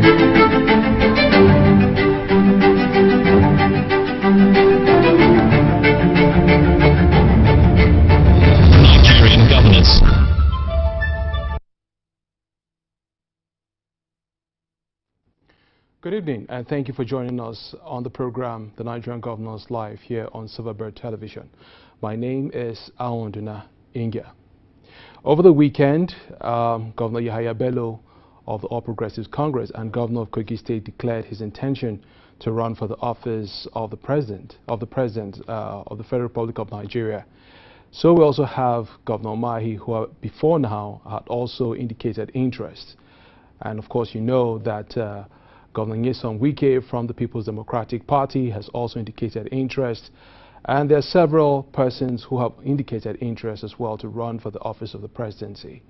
Nigerian governance. Good evening, and thank you for joining us on the program, The Nigerian Governors Live, here on Silverbird Television. My name is Aonduna Ingia. Over the weekend, Governor Yahaya Bello of the All Progressives Congress and Governor of Kogi State declared his intention to run for the office of the President of the Federal Republic of Nigeria. So we also have Governor Mahi, who before now had also indicated interest. And of course, you know that Governor Nyesom Wike from the People's Democratic Party has also indicated interest. And there are several persons who have indicated interest as well to run for the office of the presidency.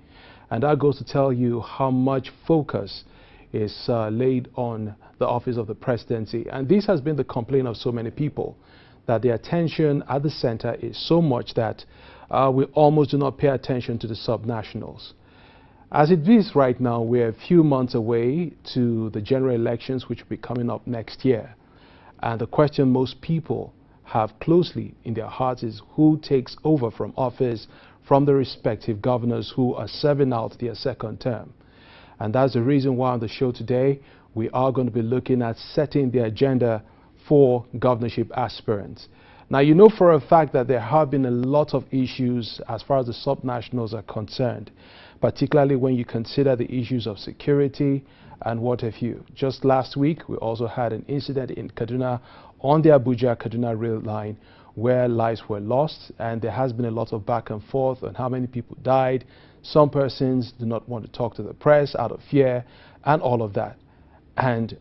And that goes to tell you how much focus is laid on the office of the presidency. And this has been the complaint of so many people, that the attention at the center is so much that we almost do not pay attention to the subnationals. As it is right now, we're a few months away to the general elections, which will be coming up next year. And the question most people have closely in their hearts is who takes over from office from the respective governors who are serving out their second term. And that's the reason why on the show today, we are going to be looking at setting the agenda for governorship aspirants. Now, you know for a fact that there have been a lot of issues as far as the subnationals are concerned, particularly when you consider the issues of security and what have you. Just last week, we also had an incident in Kaduna on the Abuja-Kaduna rail line where lives were lost, and there has been a lot of back and forth on how many people died. Some persons do not want to talk to the press out of fear and all of that. And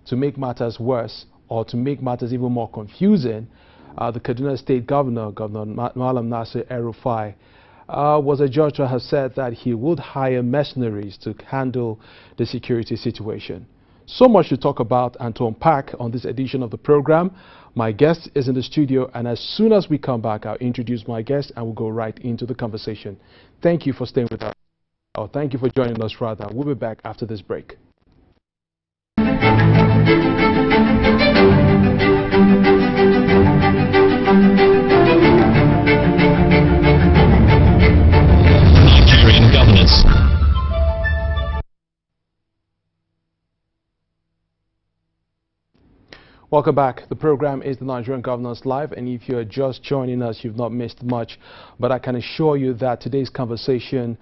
to make matters worse, or to make matters even more confusing, the Kaduna State Governor, Governor Malam Nasir El-Rufai, was a judge that has said that he would hire mercenaries to handle the security situation. So much to talk about and to unpack on this edition of the program. My guest is in the studio, and as soon as we come back, I'll introduce my guest and we'll go right into the conversation. Thank you for staying with us. Oh, thank you for joining us, rather. We'll be back after this break. Nigerian governance. Welcome back. The program is the Nigerian Governors Live, and if you're just joining us, you've not missed much. But I can assure you that today's conversation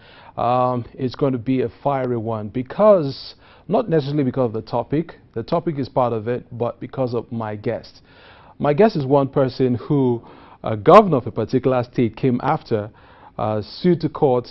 is going to be a fiery one, because not necessarily because of the topic is part of it, but because of my guest. My guest is one person who a governor of a particular state came after, sued to court,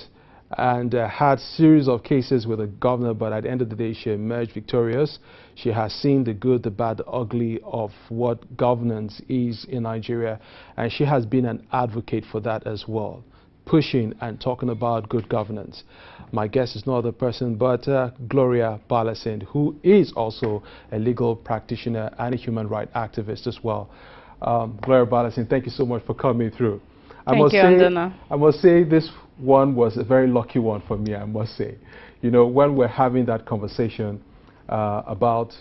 and had series of cases with the governor, but at the end of the day she emerged victorious. She has seen the good, the bad, the ugly of what governance is in Nigeria, and she has been an advocate for that as well, pushing and talking about good governance. My guest is no other person but Gloria Balasin, who is also a legal practitioner and a human rights activist as well. Gloria Balasin, thank you so much for coming through. I must say this one was a very lucky one for me, I must say. You know, when we're having that conversation about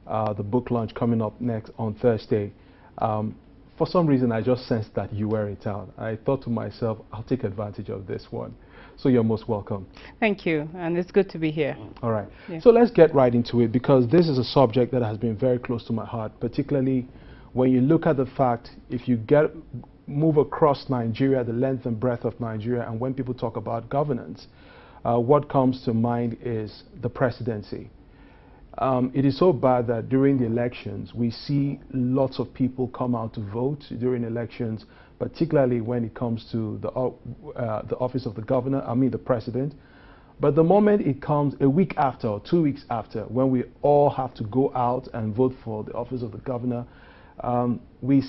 the book launch coming up next on Thursday, for some reason I just sensed that you were in town. I thought to myself, I'll take advantage of this one. So you're most welcome. Thank you, and it's good to be here. All right. Yeah. So let's get right into it, because this is a subject that has been very close to my heart, particularly when you look at the fact, if you move across Nigeria, the length and breadth of Nigeria, and when people talk about governance, what comes to mind is the presidency. It is so bad that during the elections, we see lots of people come out to vote during elections, particularly when it comes to the office of the governor, the president. But the moment it comes a week after or 2 weeks after, when we all have to go out and vote for the office of the governor, we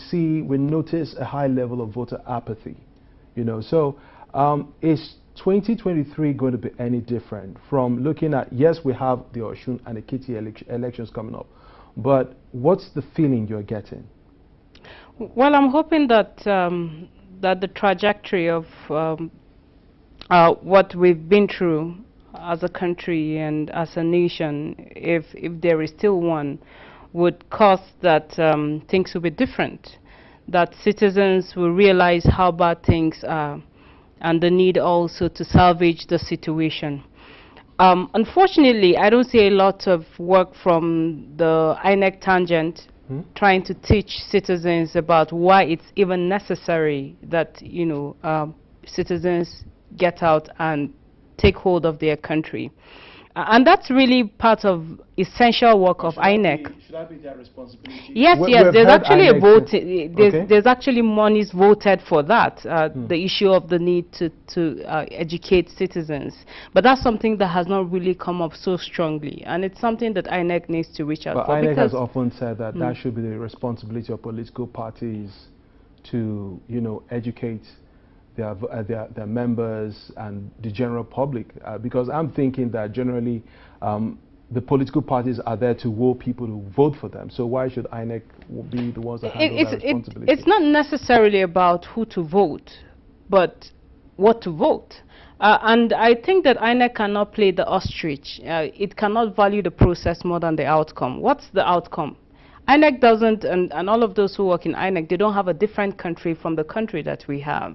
notice a high level of voter apathy. You know, so is 2023 going to be any different from looking at, yes, we have the Osun and the Ekiti elections coming up, but what's the feeling you're getting? Well, I'm hoping that that the trajectory of what we've been through as a country and as a nation, if there is still one, would cause that things will be different, that citizens will realize how bad things are and the need also to salvage the situation. Unfortunately, I don't see a lot of work from the INEC tangent trying to teach citizens about why it's even necessary that, citizens get out and take hold of their country. And that's really part of essential work of INEC. Should that be their responsibility? Yes, We've there's actually a INEC vote. There's actually monies voted for that, the issue of the need to educate citizens. But that's something that has not really come up so strongly, and it's something that INEC needs to reach out but for. INEC has often said that that should be the responsibility of political parties to, educate their members and the general public, because I'm thinking that generally the political parties are there to woo people to vote for them. So why should INEC be the ones that handle that responsibility? It's not necessarily about who to vote, but what to vote. And I think that INEC cannot play the ostrich. It cannot value the process more than the outcome. What's the outcome? INEC doesn't, and all of those who work in INEC, they don't have a different country from the country that we have.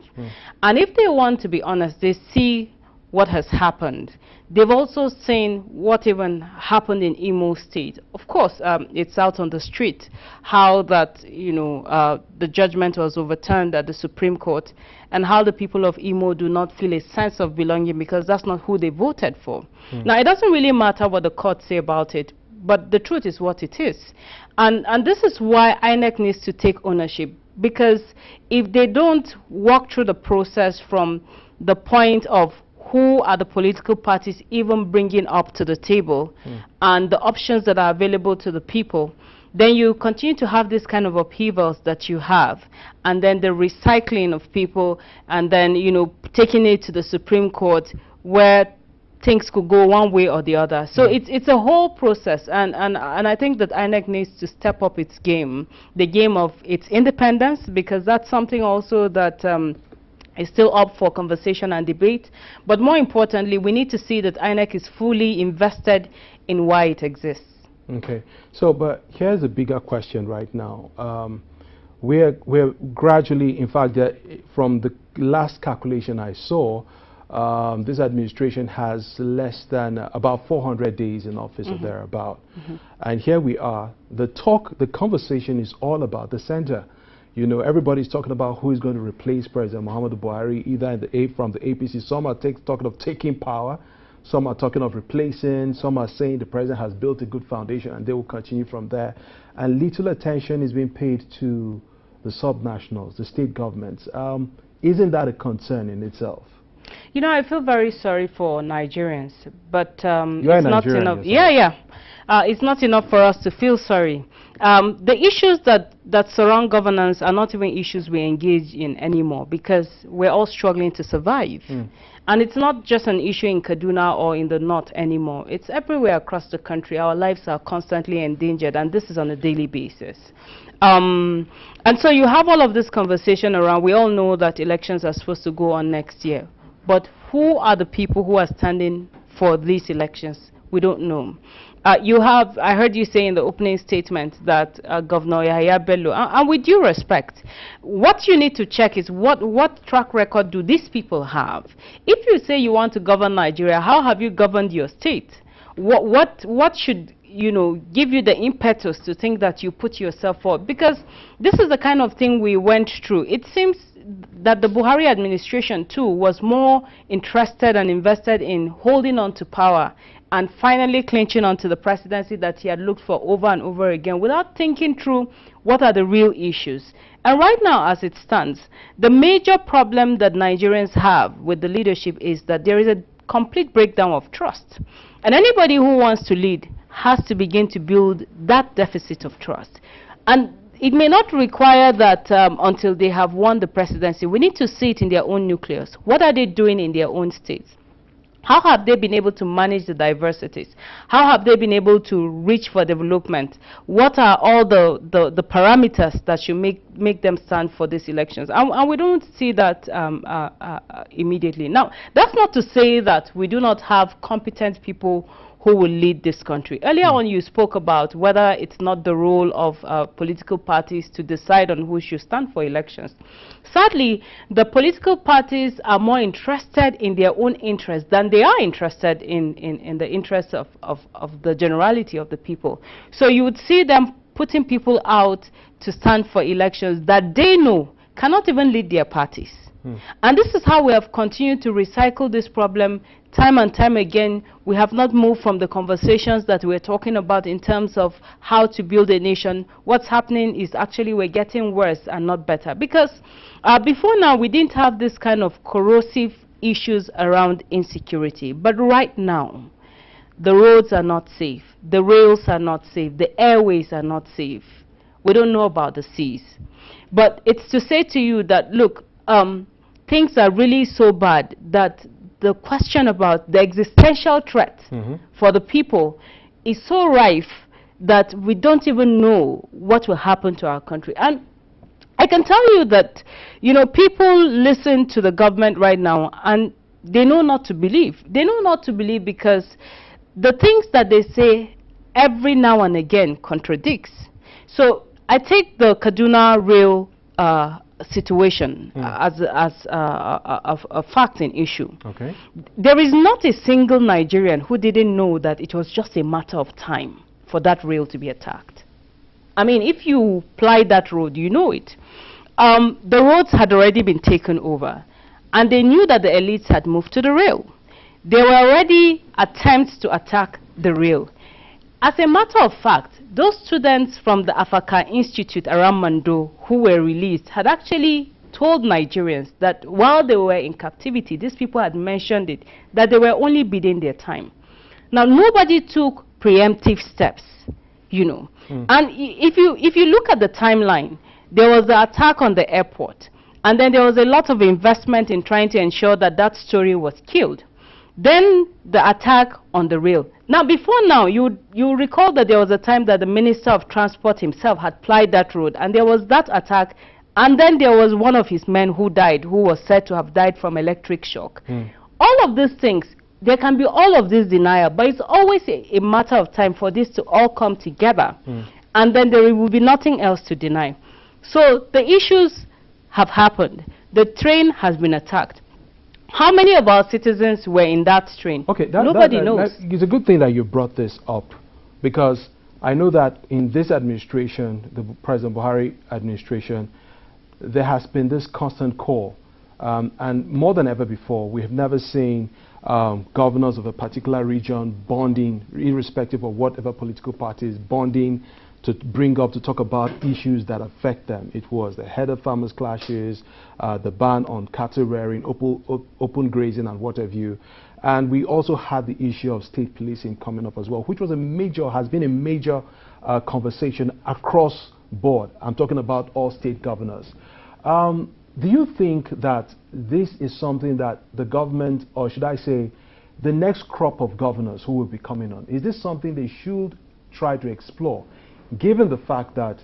And if they want to be honest, they see what has happened. They've also seen what even happened in Imo State. Of course, it's out on the street how that, the judgment was overturned at the Supreme Court, and how the people of Imo do not feel a sense of belonging because that's not who they voted for. Now, it doesn't really matter what the courts say about it, but the truth is what it is. And this is why INEC needs to take ownership, because if they don't walk through the process from the point of who are the political parties even bringing up to the table and the options that are available to the people, then you continue to have this kind of upheavals that you have, and then the recycling of people, and then, taking it to the Supreme Court where things could go one way or the other. So it's a whole process, and I think that INEC needs to step up its game, the game of its independence, because that's something also that is still up for conversation and debate. But more importantly, we need to see that INEC is fully invested in why it exists. Okay, so but here's a bigger question right now. We're gradually, in fact, from the last calculation I saw, this administration has less than about 400 days in office or thereabout. And here we are. The conversation is all about the center. Everybody's talking about who is going to replace President Muhammadu Buhari, either from the APC. Some are talking of taking power. Some are talking of replacing. Some are saying the president has built a good foundation and they will continue from there. And little attention is being paid to the subnationals, the state governments. Isn't that a concern in itself? I feel very sorry for Nigerians, but You're it's not enough. It's not enough for us to feel sorry. The issues that surround governance are not even issues we engage in anymore, because we're all struggling to survive. And it's not just an issue in Kaduna or in the north anymore. It's everywhere across the country. Our lives are constantly endangered, and this is on a daily basis. And so you have all of this conversation around. We all know that elections are supposed to go on next year. But who are the people who are standing for these elections? We don't know. I heard you say in the opening statement that Governor Yahaya Bello, and with due respect, what you need to check is what track record do these people have? If you say you want to govern Nigeria, how have you governed your state? What should give you the impetus to think that you put yourself forward? Because this is the kind of thing we went through. It seems that the Buhari administration too was more interested and invested in holding on to power and finally clinching onto the presidency that he had looked for over and over again, without thinking through what are the real issues. And right now, as it stands, the major problem that Nigerians have with the leadership is that there is a complete breakdown of trust. And anybody who wants to lead has to begin to build that deficit of trust. And it may not require that until they have won the presidency. We need to see it in their own nucleus. What are they doing in their own states? How have they been able to manage the diversities? How have they been able to reach for development? What are all the parameters that should make them stand for these elections? And we don't see that immediately. Now, that's not to say that we do not have competent people who will lead this country. Earlier on, you spoke about whether it's not the role of political parties to decide on who should stand for elections. Sadly, the political parties are more interested in their own interests than they are interested in the interests of the generality of the people. So you would see them putting people out to stand for elections that they know cannot even lead their parties. And this is how we have continued to recycle this problem time and time again. We have not moved from the conversations that we're talking about in terms of how to build a nation. What's happening is actually we're getting worse and not better. Because before now, we didn't have this kind of corrosive issues around insecurity. But right now, the roads are not safe. The rails are not safe. The airways are not safe. We don't know about the seas. But it's to say to you that, look, things are really so bad that the question about the existential threat for the people is so rife that we don't even know what will happen to our country. And I can tell you that, you know, people listen to the government right now and they know not to believe. They know not to believe because the things that they say every now and again contradicts. So I take the Kaduna rail situation as a fact and issue. Okay. There is not a single Nigerian who didn't know that it was just a matter of time for that rail to be attacked. I mean, if you ply that road, you know it. The roads had already been taken over, and they knew that the elites had moved to the rail. There were already attempts to attack the rail. As a matter of fact, those students from the Afaka Institute around Mando who were released had actually told Nigerians that while they were in captivity, these people had mentioned it, that they were only biding their time. Now, nobody took preemptive steps, you know. And if you look at the timeline, there was the attack on the airport, and then there was a lot of investment in trying to ensure that that story was killed. Then the attack on the rail. Now, before now, you recall that there was a time that the Minister of Transport himself had plied that road, and there was that attack, and then there was one of his men who died, who was said to have died from electric shock. All of these things, there can be all of this denial, but it's always a matter of time for this to all come together, and then there will be nothing else to deny. So the issues have happened. The train has been attacked. How many of our citizens were in that train? Okay, nobody knows. It's a good thing that you brought this up, because I know that in this administration, the President Buhari administration, there has been this constant call, and more than ever before, we have never seen governors of a particular region bonding, irrespective of whatever political party is bonding to bring up, to talk about issues that affect them. It was the head of farmers clashes, the ban on cattle rearing, open grazing and what have you. And we also had the issue of state policing coming up as well, which was has been a major conversation across board. I'm talking about all state governors. Do you think that this is something that the government, or should I say, the next crop of governors who will be coming on, is this something they should try to explore, given the fact that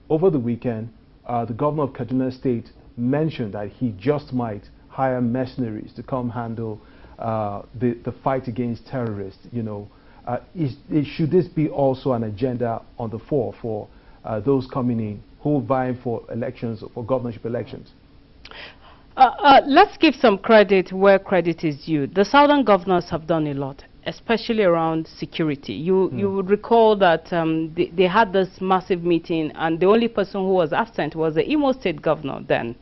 over the weekend, the governor of Kaduna State mentioned that he just might hire mercenaries to come handle the fight against terrorists? You know, should this be also an agenda on the fore for those coming in who are vying for elections, for governorship elections? Let's give some credit where credit is due. The southern governors have done a lot, especially around security. You would recall that they had this massive meeting, and the only person who was absent was the Imo State governor then.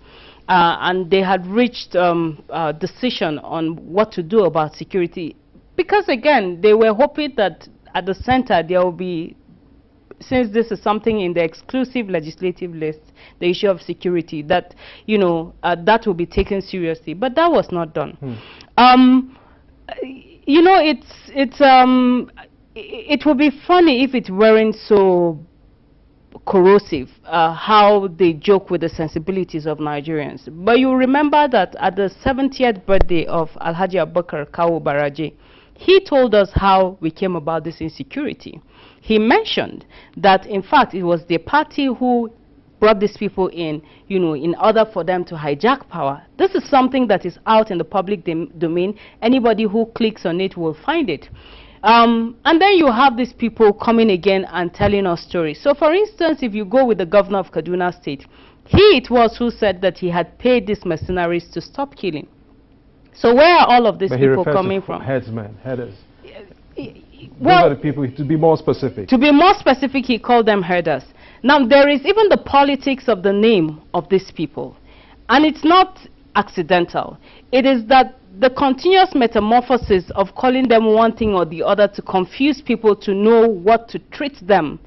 And they had reached a decision on what to do about security. Because again, they were hoping that at the center there will be, since this is something in the exclusive legislative list, the issue of security, that, you know, that will be taken seriously. But that was not done. You know, it would be funny if it weren't so corrosive, how they joke with the sensibilities of Nigerians. But you remember that at the 70th birthday of Alhaji Abubakar Kawu Baraje, he told us how we came about this insecurity. He mentioned that, in fact, it was the party who brought these people in, you know, in order for them to hijack power. This is something that is out in the public domain. Anybody who clicks on it will find it. And then you have these people coming again and telling us stories. So, for instance, if you go with the governor of Kaduna State, it was who said that he had paid these mercenaries to stop killing. So where are all of these people coming from? Headsmen, headers. Well, those are the people, to be more specific. To be more specific, he called them herders. Now, there is even the politics of the name of these people. And it's not accidental. It is that the continuous metamorphosis of calling them one thing or the other to confuse people to know what to treat them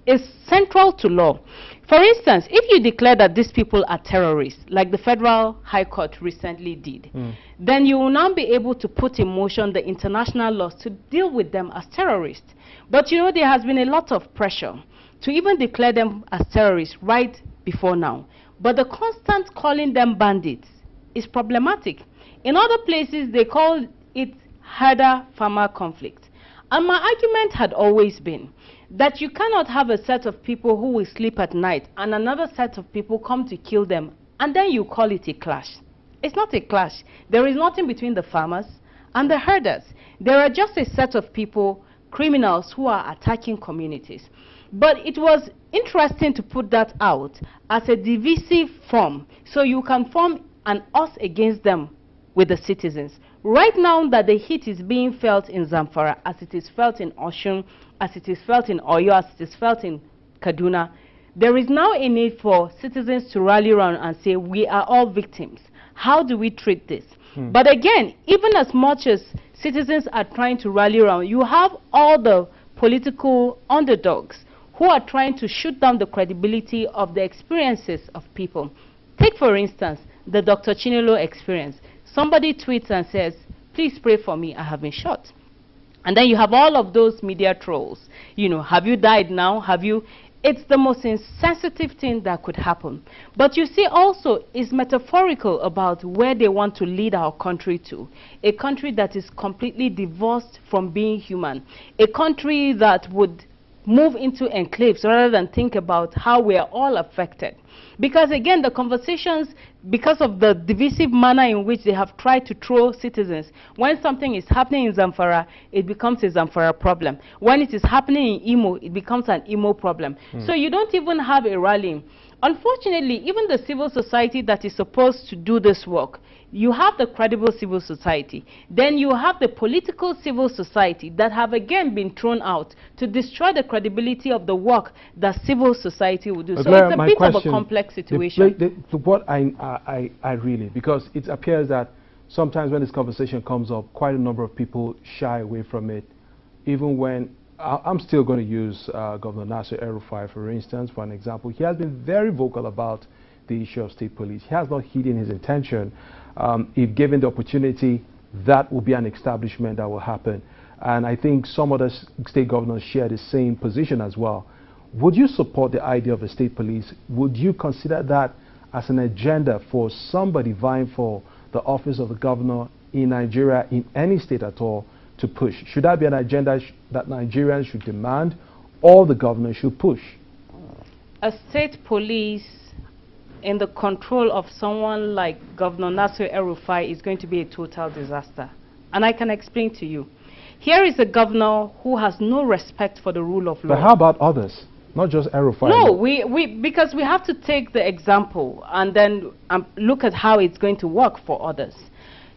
is central to law. For instance, if you declare that these people are terrorists, like the Federal High Court recently did, then you will now be able to put in motion the international laws to deal with them as terrorists. But you know, there has been a lot of pressure to even declare them as terrorists right before now. But the constant calling them bandits is problematic. In other places, they call it herder-farmer conflict. And my argument had always been that you cannot have a set of people who will sleep at night and another set of people come to kill them, and then you call it a clash. It's not a clash. There is nothing between the farmers and the herders. There are just a set of people, criminals, who are attacking communities. But it was interesting to put that out as a divisive form, so you can form an us against them with the citizens. Right now that the heat is being felt in Zamfara, as it is felt in Osun, as it is felt in Oyo, as it is felt in Kaduna, there is now a need for citizens to rally around and say, we are all victims. How do we treat this? But again, even as much as citizens are trying to rally around, you have all the political underdogs who are trying to shoot down the credibility of the experiences of people. Take, for instance, the Dr. Chinelo experience. Somebody tweets and says, please pray for me, I have been shot. And then you have all of those media trolls. You know, have you died now? Have you? It's the most insensitive thing that could happen. But you see also, it's metaphorical about where they want to lead our country to. A country that is completely divorced from being human. A country that would move into enclaves rather than think about how we are all affected. Because again, the conversations, because of the divisive manner in which they have tried to throw citizens, when something is happening in Zamfara, it becomes a Zamfara problem. When it is happening in Imo, it becomes an Imo problem. So you don't even have a rallying. Unfortunately, even the civil society that is supposed to do this work, you have the credible civil society. Then you have the political civil society that have again been thrown out to destroy the credibility of the work that civil society will do. So it's a bit of a complex situation. What I really, because it appears that sometimes when this conversation comes up, quite a number of people shy away from it, even when I'm still going to use Governor Nasir El-Rufai, for instance, for an example. He has been very vocal about the issue of state police. He has not hidden his intention. If given the opportunity, that will be an establishment that will happen. And I think some other state governors share the same position as well. Would you support the idea of the state police? Would you consider that as an agenda for somebody vying for the office of the governor in Nigeria, in any state at all, to push? Should that be an agenda that Nigerians should demand, or the governor should push? A state police in the control of someone like Governor Nasir El-Rufai is going to be a total disaster. And I can explain to you. Here is a governor who has no respect for the rule of law. But how about others? Not just El-Rufai. No, because we have to take the example and then look at how it's going to work for others.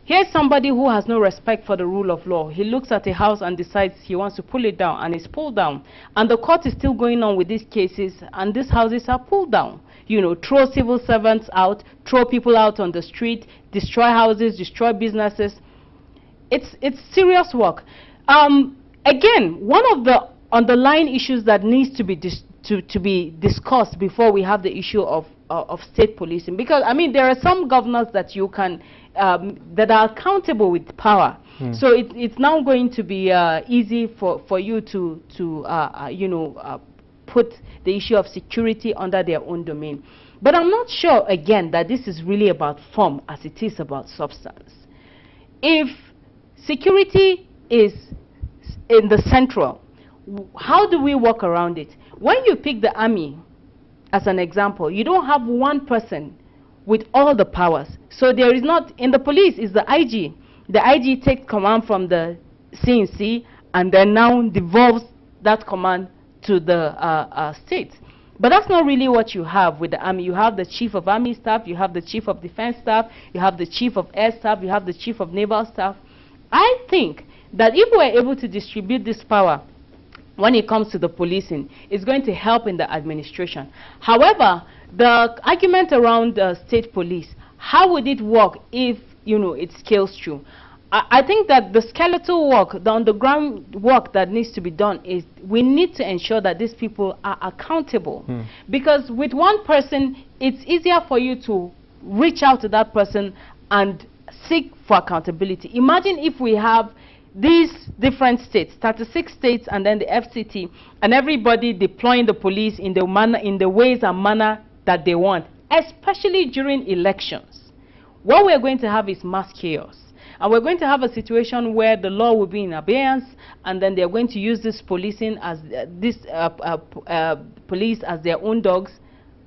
Here's somebody who has no respect for the rule of law. He looks at a house and decides he wants to pull it down, and it's pulled down. And the court is still going on with these cases, and these houses are pulled down. You know, throw civil servants out, throw people out on the street, destroy houses, destroy businesses. It's serious work. Again, one of the underlying issues that needs to be discussed before we have the issue of state policing, because I mean there are some governors that you can that are accountable with power. So it's now going to be easy for you to put the issue of security under their own domain. But I'm not sure, again, that this is really about form as it is about substance. If security is in the central, how do we work around it? When you pick the army as an example, you don't have one person with all the powers. So there is not, in the police, is the IG. The IG takes command from the CNC and then now devolves that command to the states. But that's not really what you have with the army. You have the chief of army staff, you have the chief of defense staff, you have the chief of air staff, you have the chief of naval staff. I think that if we're able to distribute this power when it comes to the policing, it's going to help in the administration. However, the argument around the state police, how would it work if, you know, it scales through? I think that the skeletal work, the underground work that needs to be done is we need to ensure that these people are accountable. Because with one person, it's easier for you to reach out to that person and seek for accountability. Imagine if we have these different states, 36 states and then the FCT, and everybody deploying the police in the ways and manner that they want, especially during elections. What we're going to have is mass chaos. And we're going to have a situation where the law will be in abeyance, and then they're going to use this policing as police as their own dogs,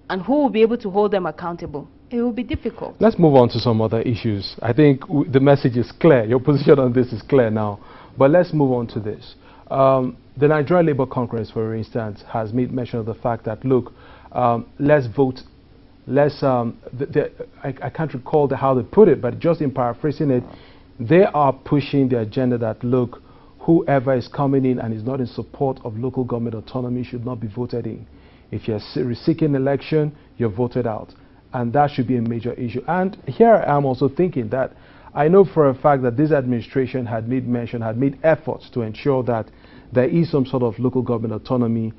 and who will be able to hold them accountable? It will be difficult. Let's move on to some other issues. I think the message is clear. Your position on this is clear now. But let's move on to this. The Nigerian Labour Congress, for instance, has made mention of the fact that, look, let's vote. I can't recall how they put it, but just in paraphrasing it, they are pushing the agenda that, look, whoever is coming in and is not in support of local government autonomy should not be voted in. If you're seeking election, you're voted out. And that should be a major issue. And here I am also thinking that I know for a fact that this administration had made efforts to ensure that there is some sort of local government autonomy,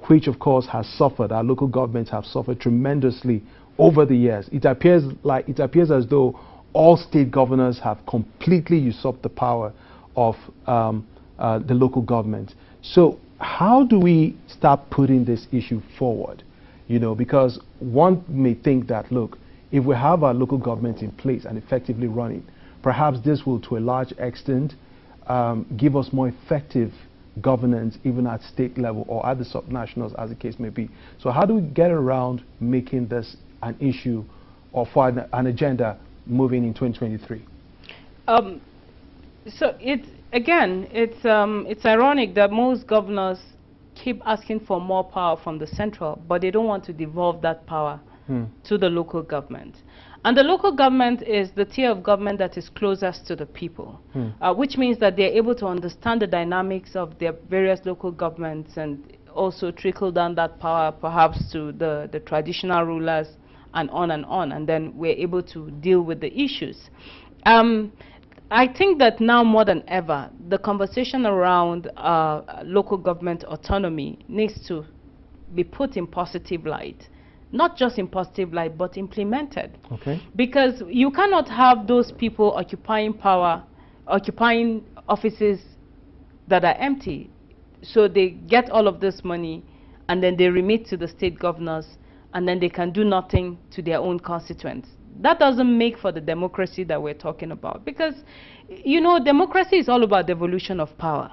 which of course has suffered. Our local governments have suffered tremendously over the years. It appears as though all state governors have completely usurped the power of the local government. So how do we start putting this issue forward? You know, because one may think that, look, if we have our local government in place and effectively running, perhaps this will, to a large extent, give us more effective governance even at state level or at the subnationals, as the case may be. So how do we get around making this an issue or for an agenda moving in 2023? So it's ironic that most governors keep asking for more power from the central, but they don't want to devolve that power to the local government. And the local government is the tier of government that is closest to the people, which means that they're able to understand the dynamics of their various local governments and also trickle down that power perhaps to the traditional rulers and on, and then we're able to deal with the issues. I think that now more than ever, the conversation around local government autonomy needs to be put in positive light. Not just in positive light, but implemented. Okay. Because you cannot have those people occupying power, occupying offices that are empty. So they get all of this money, and then they remit to the state governors, and then they can do nothing to their own constituents. That doesn't make for the democracy that we're talking about. Because, you know, democracy is all about devolution of power.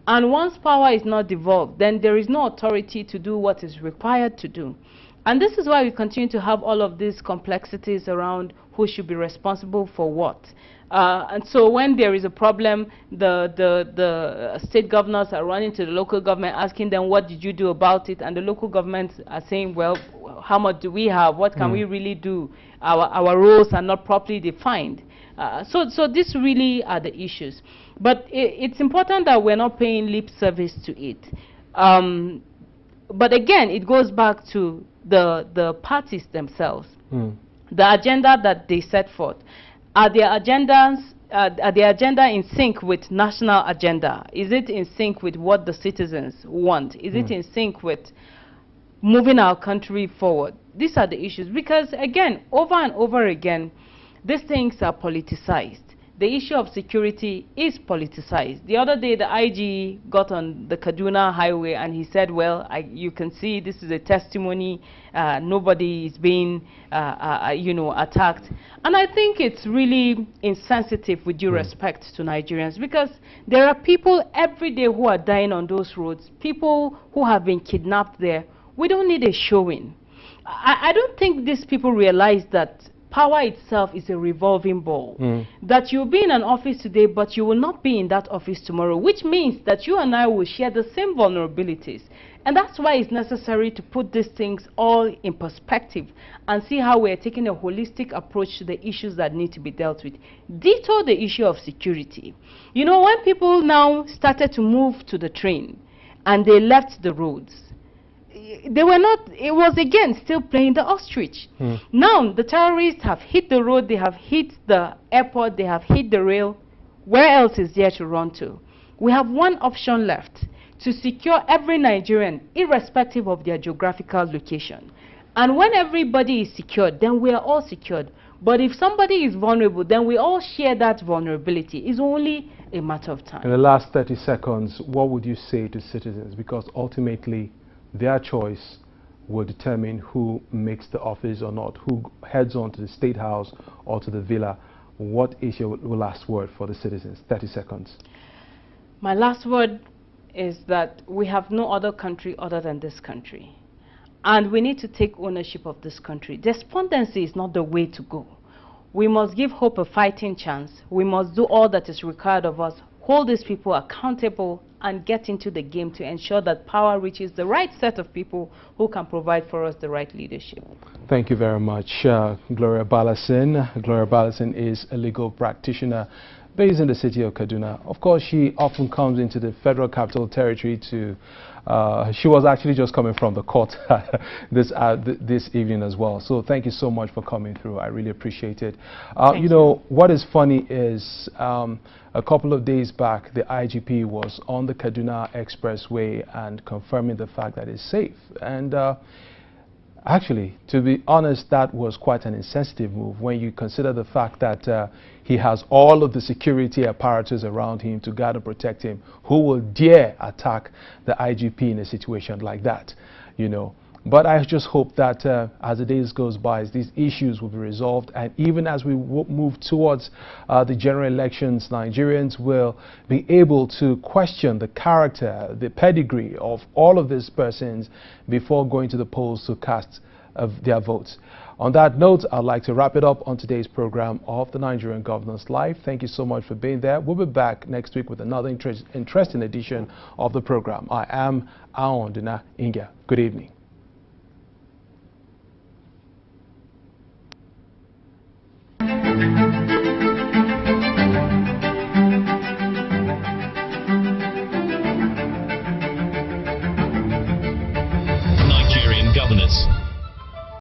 And once power is not devolved, then there is no authority to do what is required to do. And this is why we continue to have all of these complexities around who should be responsible for what. And so when there is a problem, the state governors are running to the local government asking them, what did you do about it? And the local governments are saying, well, how much do we have? What can we really do? Our roles are not properly defined. So these really are the issues. But it's important that we're not paying lip service to it. But again, it goes back to the parties themselves. The agenda that they set forth. Are their agenda in sync with national agenda? Is it in sync with what the citizens want? Is it in sync with moving our country forward? These are the issues. Because again, over and over again, these things are politicized. the issue of security is politicized. The other day, the IG got on the Kaduna highway and he said, well, you can see this is a testimony, nobody is being, you know, attacked. And I think it's really insensitive, with due respect to Nigerians, because there are people every day who are dying on those roads, people who have been kidnapped there. We don't need a showing. I don't think these people realize that power itself is a revolving ball. That you'll be in an office today, but you will not be in that office tomorrow, which means that you and I will share the same vulnerabilities. And that's why it's necessary to put these things all in perspective and see how we're taking a holistic approach to the issues that need to be dealt with. Ditto the issue of security. You know, when people now started to move to the train and they left the roads, they were not, it was again still playing the ostrich. Now the terrorists have hit the road, they have hit the airport, they have hit the rail. Where else is there to run to? We have one option left: to secure every Nigerian, irrespective of their geographical location. And when everybody is secured, then we are all secured. But if somebody is vulnerable, then we all share that vulnerability. It's only a matter of time. In the last 30 seconds, what would you say to citizens? Because ultimately, their choice will determine who makes the office or not, who heads on to the State House or to the villa. What is your last word for the citizens? 30 seconds. My last word is that we have no other country other than this country. And we need to take ownership of this country. Despondency is not the way to go. We must give hope a fighting chance. We must do all that is required of us, hold these people accountable, and get into the game to ensure that power reaches the right set of people who can provide for us the right leadership. Thank you very much, Gloria Balasin. Gloria Balasin is a legal practitioner based in the city of Kaduna. Of course, she often comes into the Federal Capital Territory to, she was actually just coming from the court this evening as well. So thank you so much for coming through. I really appreciate it. You know, what is funny is a couple of days back, the IGP was on the Kaduna Expressway and confirming the fact that it's safe. And actually, to be honest, that was quite an insensitive move when you consider the fact that he has all of the security apparatus around him to guard and protect him. Who will dare attack the IGP in a situation like that, you know? But I just hope that as the days goes by, these issues will be resolved, and even as we move towards the general elections, Nigerians will be able to question the character, the pedigree of all of these persons before going to the polls to cast their votes. On that note, I'd like to wrap it up on today's program of the Nigerian Governors Live. Thank you so much for being there. We'll be back next week with another interesting edition of the program. I am Aondina Inga. Good evening.